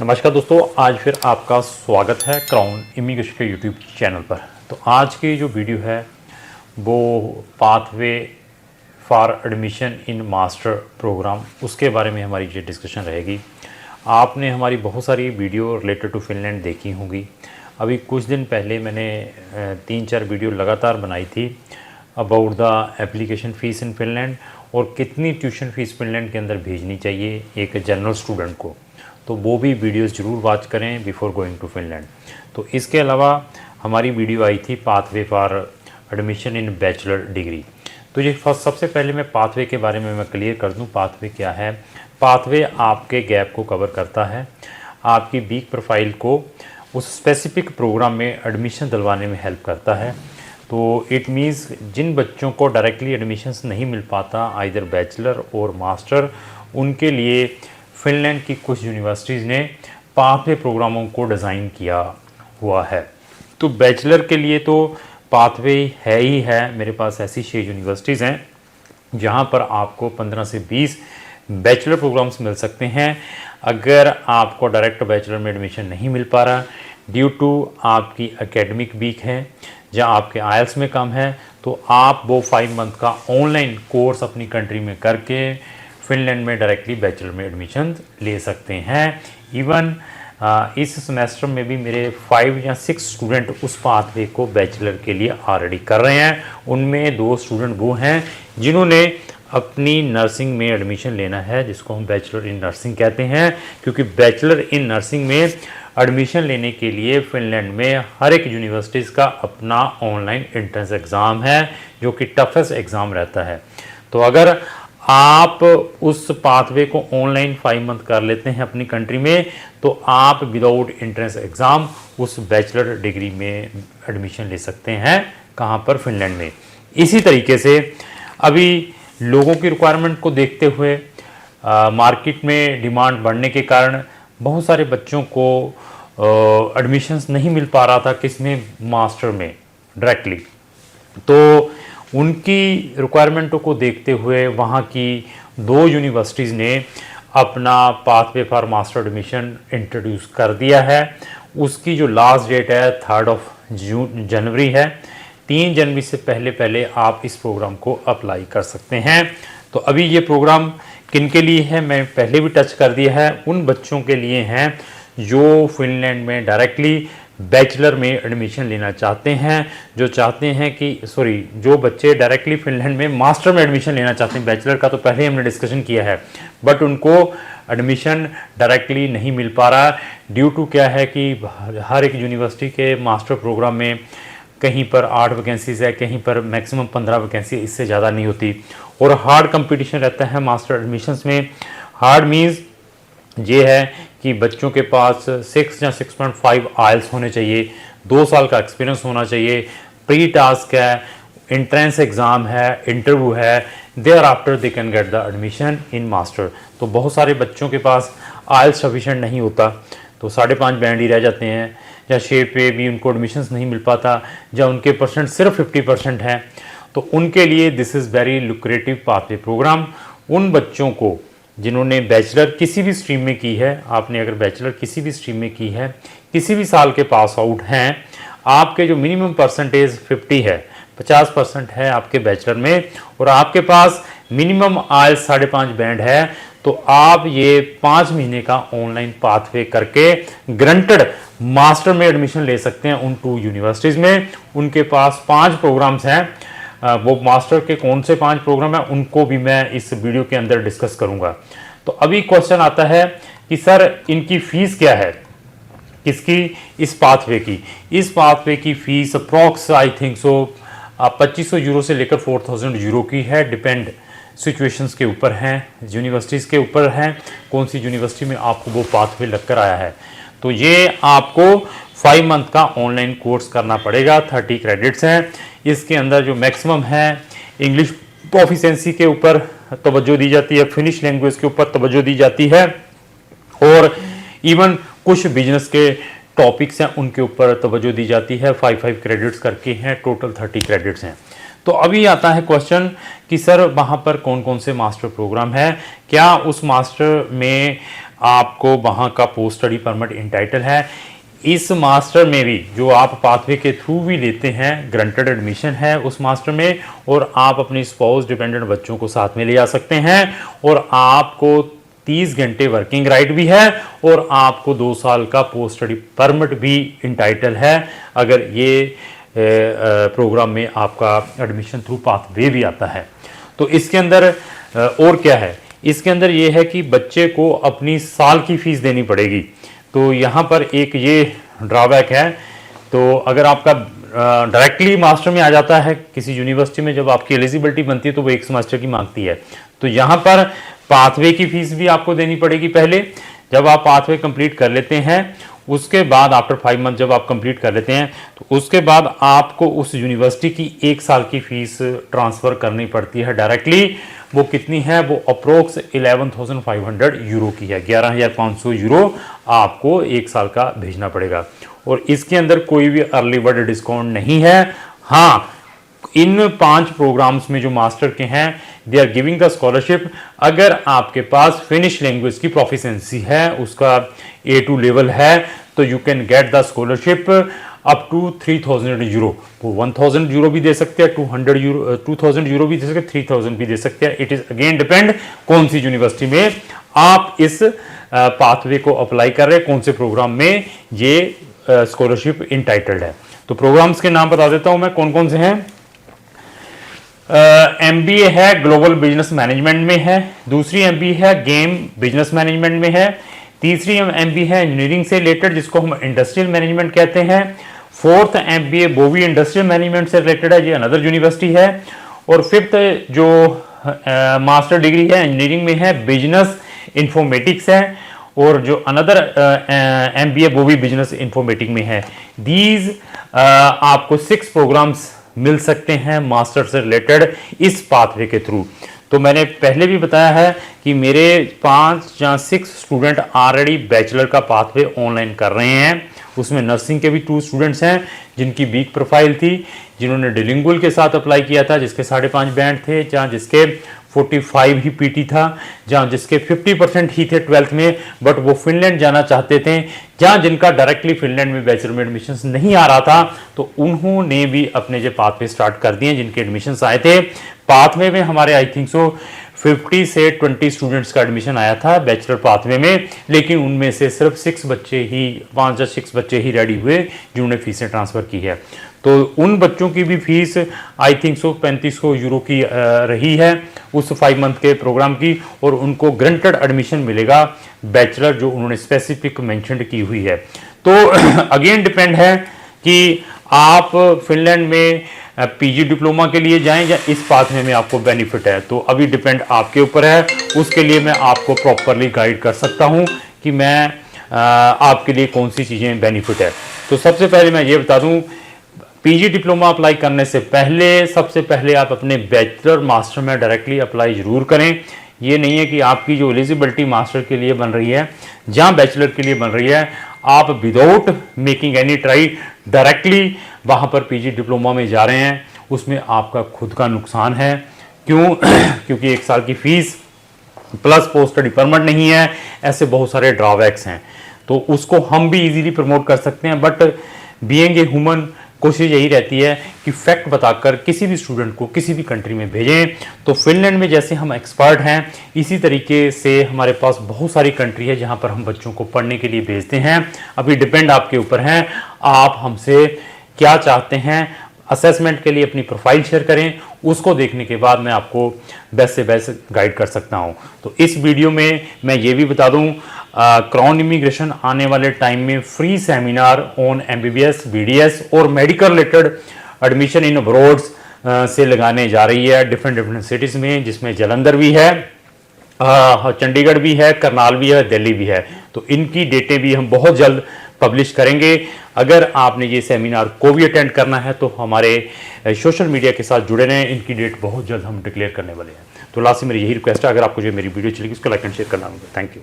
नमस्कार दोस्तों, आज फिर आपका स्वागत है क्राउन इमिग्रेशन के यूट्यूब चैनल पर। तो आज की जो वीडियो है वो pathway for admission in master program, उसके बारे में हमारी ये डिस्कशन रहेगी। आपने हमारी बहुत सारी वीडियो रिलेटेड टू फिनलैंड देखी होंगी। अभी कुछ दिन पहले मैंने 3-4 वीडियो लगातार बनाई थी about the application fees in Finland और कितनी ट्यूशन फ़ीस फिनलैंड के अंदर भेजनी चाहिए एक जनरल स्टूडेंट को। तो वो भी वीडियोस ज़रूर वॉच करें बिफोर गोइंग टू फिनलैंड। तो इसके अलावा हमारी वीडियो आई थी pathway for admission in bachelor degree. तो ये सबसे पहले मैं पाथवे के बारे में क्लियर कर दूं। पाथवे क्या है? पाथवे आपके गैप को कवर करता है, आपकी वीक प्रोफाइल को उस स्पेसिफिक प्रोग्राम में एडमिशन दिलवाने में हेल्प करता है। तो इट मीन्स जिन बच्चों को डायरेक्टली एडमिशन्स नहीं मिल पाता आइदर बैचलर और मास्टर, उनके लिए फिनलैंड की कुछ यूनिवर्सिटीज़ ने पाथवे प्रोग्रामों को डिज़ाइन किया हुआ है। तो बैचलर के लिए तो पाथवे है ही है। मेरे पास ऐसी 6 यूनिवर्सिटीज़ हैं जहां पर आपको 15 से 20 बैचलर प्रोग्राम्स मिल सकते हैं। अगर आपको डायरेक्ट बैचलर में एडमिशन नहीं मिल पा रहा ड्यू टू आपकी एकेडमिक वीक है या आपके आइल्स में कम है, तो आप वो 5 मंथ का ऑनलाइन कोर्स अपनी कंट्री में करके फिनलैंड में डायरेक्टली बैचलर में एडमिशन ले सकते हैं। इवन इस सेमेस्टर में भी मेरे 5 या 6 स्टूडेंट उस पाथवे को बैचलर के लिए ऑलरेडी कर रहे हैं। उनमें 2 स्टूडेंट वो हैं जिन्होंने अपनी नर्सिंग में एडमिशन लेना है, जिसको हम बैचलर इन नर्सिंग कहते हैं। क्योंकि बैचलर इन नर्सिंग में एडमिशन लेने के लिए फिनलैंड में हर एक यूनिवर्सिटीज़ का अपना ऑनलाइन एंट्रेंस एग्ज़ाम है, जो कि टफेस्ट एग्ज़ाम रहता है। तो अगर आप उस पाथवे को ऑनलाइन 5 मंथ कर लेते हैं अपनी कंट्री में, तो आप विदाउट एंट्रेंस एग्ज़ाम उस बैचलर डिग्री में एडमिशन ले सकते हैं। कहाँ पर? फिनलैंड में। इसी तरीके से अभी लोगों की रिक्वायरमेंट को देखते हुए मार्केट में डिमांड बढ़ने के कारण बहुत सारे बच्चों को एडमिशन्स नहीं मिल पा रहा था किसमें? मास्टर में डायरेक्टली। तो उनकी रिक्वायरमेंटों को देखते हुए वहाँ की 2 यूनिवर्सिटीज़ ने अपना pathway for master admission introduce कर दिया है। उसकी जो लास्ट डेट है 3 जनवरी है। 3 जनवरी से पहले आप इस प्रोग्राम को अप्लाई कर सकते हैं। तो अभी ये प्रोग्राम किन के लिए है मैं पहले भी टच कर दिया है। उन बच्चों के लिए हैं जो फिनलैंड में डायरेक्टली बैचलर में एडमिशन लेना चाहते हैं, जो बच्चे डायरेक्टली फिनलैंड में मास्टर में एडमिशन लेना चाहते हैं। बैचलर का तो पहले हमने डिस्कशन किया है, बट उनको एडमिशन डायरेक्टली नहीं मिल पा रहा ड्यू टू क्या है कि हर एक यूनिवर्सिटी के मास्टर प्रोग्राम में कहीं पर 8 वैकेंसीज़ है, कहीं पर मैक्सिमम 15 वैकेंसी, इससे ज़्यादा नहीं होती। और हार्ड कंपटीशन रहता है मास्टर एडमिशन्स में। हार्ड मीन्स ये है कि बच्चों के पास 6 या 6.5 आइल्स होने चाहिए, 2 साल का एक्सपीरियंस होना चाहिए, प्री टास्क है, एंट्रेंस एग्ज़ाम है, इंटरव्यू है, thereafter they can get the admission in master. तो बहुत सारे बच्चों के पास आइल्स सफिशेंट नहीं होता, तो 5.5 बैंड ही रह जाते हैं, या 6 पे भी उनको एडमिशन्स नहीं मिल पाता, या उनके परसेंट सिर्फ 50% हैं। तो उनके लिए this is very lucrative pathway program. उन बच्चों को जिन्होंने बैचलर किसी भी स्ट्रीम में की है, आपने अगर बैचलर किसी भी स्ट्रीम में की है, किसी भी साल के पास आउट हैं, आपके जो मिनिमम परसेंटेज 50 है, 50% है आपके बैचलर में, और आपके पास मिनिमम आइल्स 5.5 बैंड है, तो आप ये 5 महीने का ऑनलाइन पाथवे करके ग्रंटेड मास्टर में एडमिशन ले सकते हैं उन 2 यूनिवर्सिटीज़ में। उनके पास 5 प्रोग्राम्स हैं। वो मास्टर के कौन से 5 प्रोग्राम हैं उनको भी मैं इस वीडियो के अंदर डिस्कस करूंगा। तो अभी क्वेश्चन आता है कि सर इनकी फ़ीस क्या है? किसकी? इस पाथवे की। इस पाथवे की fees approx I think so 2500 euro से लेकर 4000 यूरो की है। डिपेंड सिचुएशंस के ऊपर हैं, यूनिवर्सिटीज़ के ऊपर हैं, कौन सी यूनिवर्सिटी में आपको वो पाथवे लगकर आया है। तो ये आपको 5 मंथ का ऑनलाइन कोर्स करना पड़ेगा। 30 क्रेडिट्स हैं। इसके अंदर जो मैक्सिमम है इंग्लिश प्रोफिशिएंसी के ऊपर तवज्जो दी जाती है, फिनिश लैंग्वेज के ऊपर तवज्जो दी जाती है, और इवन कुछ बिजनेस के टॉपिक्स हैं उनके ऊपर तवज्जो दी जाती है। 5 क्रेडिट्स करके हैं, टोटल 30 क्रेडिट्स हैं। तो अभी आता है क्वेश्चन कि सर वहाँ पर कौन कौन से मास्टर प्रोग्राम है, क्या उस मास्टर में आपको वहाँ का पोस्ट स्टडी परमिट इंटाइटल है। इस मास्टर में भी जो आप पाथवे के थ्रू भी लेते हैं, ग्रंटेड एडमिशन है उस मास्टर में, और आप अपनी स्पाउस डिपेंडेंट बच्चों को साथ में ले जा सकते हैं, और आपको 30 घंटे वर्किंग राइट भी है, और आपको 2 साल का पोस्ट स्टडी परमिट भी इंटाइटल है अगर ये प्रोग्राम में आपका एडमिशन थ्रू पाथवे भी आता है। तो इसके अंदर और क्या है, इसके अंदर ये है कि बच्चे को अपनी साल की फीस देनी पड़ेगी। तो यहाँ पर एक ये ड्रॉबैक है। तो अगर आपका डायरेक्टली मास्टर में आ जाता है किसी यूनिवर्सिटी में, जब आपकी एलिजिबिलिटी बनती है तो वो 1 सेमेस्टर की मांगती है। तो यहाँ पर पाथवे की फीस भी आपको देनी पड़ेगी पहले, जब आप पाथवे कंप्लीट कर लेते हैं। उसके बाद आफ्टर 5 मंथ जब आप कंप्लीट कर लेते हैं तो उसके बाद आपको उस यूनिवर्सिटी की 1 साल की फीस ट्रांसफ़र करनी पड़ती है डायरेक्टली। वो कितनी है, वो अप्रोक्स 11,500 यूरो की है। 11,500 यूरो आपको 1 साल का भेजना पड़ेगा, और इसके अंदर कोई भी अर्ली बर्ड डिस्काउंट नहीं है। हाँ, इन 5 प्रोग्राम्स में जो मास्टर के हैं, they are giving the scholarship. अगर आपके पास फिनिश लैंग्वेज की प्रोफिशिएंसी है, उसका A2 लेवल है, तो you can get the scholarship up to 3,000 euro. वो 1,000 यूरो भी दे सकते हैं, 2,000 यूरो भी दे सकते हैं, 3,000 भी दे सकते हैं। इट इज अगेन डिपेंड कौन सी यूनिवर्सिटी में आप इस पाथवे को अप्लाई कर रहे हैं, कौन से प्रोग्राम में ये स्कॉलरशिप इंटाइटल्ड है। तो प्रोग्राम्स के नाम बता देता हूं मैं कौन कौन से हैं। MBA है ग्लोबल बिजनेस मैनेजमेंट में है, दूसरी MBA है गेम बिजनेस मैनेजमेंट में है, तीसरी MBA है इंजीनियरिंग से रिलेटेड जिसको हम इंडस्ट्रियल मैनेजमेंट कहते हैं, 4th MBA बोवी इंडस्ट्रियल मैनेजमेंट से रिलेटेड है, ये अनदर यूनिवर्सिटी है, और 5th जो मास्टर डिग्री है इंजीनियरिंग में है बिजनेस इंफॉर्मेटिक्स है, और जो अनदर MBA बोवी बिजनेस इंफॉर्मेटिक्स में है। दीज आपको 6 प्रोग्राम्स मिल सकते हैं मास्टर से रिलेटेड इस पाथवे के थ्रू। तो मैंने पहले भी बताया है कि मेरे 5 या 6 स्टूडेंट ऑलरेडी बैचलर का पाथवे ऑनलाइन कर रहे हैं। उसमें नर्सिंग के भी 2 स्टूडेंट्स हैं जिनकी वीक प्रोफाइल थी, जिन्होंने डिलिंगुअल के साथ अप्लाई किया था, जिसके 5.5 बैंड थे, जहाँ जिसके 45 ही पीटी था, जहाँ जिसके 50% ही थे 12th में, बट वो फिनलैंड जाना चाहते थे, जहाँ जिनका डायरेक्टली फिनलैंड में बैचलर में एडमिशन्स नहीं आ रहा था, तो उन्होंने भी अपने जो पाथवे स्टार्ट कर दिए जिनके एडमिशन्स आए थे। पाथवे में हमारे आई थिंक सो 50 से 20 स्टूडेंट्स का एडमिशन आया था बैचलर पाथवे में, लेकिन उनमें से सिर्फ 6 बच्चे ही 5 या 6 बच्चे ही रेडी हुए जिन्होंने फीसें ट्रांसफ़र की है। तो उन बच्चों की भी fees I think so 3500 euro की रही है उस 5 मंथ के प्रोग्राम की, और उनको ग्रंटेड एडमिशन मिलेगा बैचलर जो उन्होंने स्पेसिफिक मेंशन की हुई है। तो अगेन डिपेंड है कि आप फिनलैंड में PG डिप्लोमा के लिए जाएं या इस पाथवे में आपको बेनिफिट है, तो अभी डिपेंड आपके ऊपर है। उसके लिए मैं आपको प्रॉपरली गाइड कर सकता हूं कि मैं आपके लिए कौन सी चीज़ें बेनिफिट है। तो सबसे पहले मैं ये बता दूं, PG डिप्लोमा अप्लाई करने से पहले सबसे पहले आप अपने बैचलर मास्टर में डायरेक्टली अप्लाई ज़रूर करें। ये नहीं है कि आपकी जो एलिजिबिलिटी मास्टर के लिए बन रही है, जहाँ बैचलर के लिए बन रही है, आप without making any try directly वहाँ पर PG डिप्लोमा में जा रहे हैं, उसमें आपका खुद का नुकसान है। क्यों? क्योंकि 1 साल की fees plus post study permit नहीं है, ऐसे बहुत सारे ड्रॉबैक्स हैं। तो उसको हम भी इजीली प्रमोट कर सकते हैं, बट बीइंग ए ह्यूमन कोशिश यही रहती है कि फैक्ट बताकर किसी भी स्टूडेंट को किसी भी कंट्री में भेजें। तो फिनलैंड में जैसे हम एक्सपर्ट हैं, इसी तरीके से हमारे पास बहुत सारी कंट्री है जहां पर हम बच्चों को पढ़ने के लिए भेजते हैं। अभी डिपेंड आपके ऊपर है, आप हमसे क्या चाहते हैं। असेसमेंट के लिए अपनी प्रोफाइल शेयर करें, उसको देखने के बाद मैं आपको बेस्ट से बेस्ट गाइड कर सकता हूं। तो इस वीडियो में मैं ये भी बता दूं, क्राउन इमिग्रेशन आने वाले टाइम में free seminar on MBBS, BDS और मेडिकल रिलेटेड एडमिशन इन अब्रॉड्स से लगाने जा रही है डिफरेंट सिटीज़ में, जिसमें जालंधर भी है, चंडीगढ़ भी है, करनाल भी है, दिल्ली भी है। तो इनकी डेटें भी हम बहुत जल्द पब्लिश करेंगे। अगर आपने ये सेमिनार को भी अटेंड करना है तो हमारे सोशल मीडिया के साथ जुड़े रहें, इनकी डेट बहुत जल्द हम डिक्लेयर करने वाले हैं। तो लास्ट में मेरी यही रिक्वेस्ट है, अगर आपको जो मेरी वीडियो चलेगी उसको लाइक एंड शेयर करना होगा। Thank you.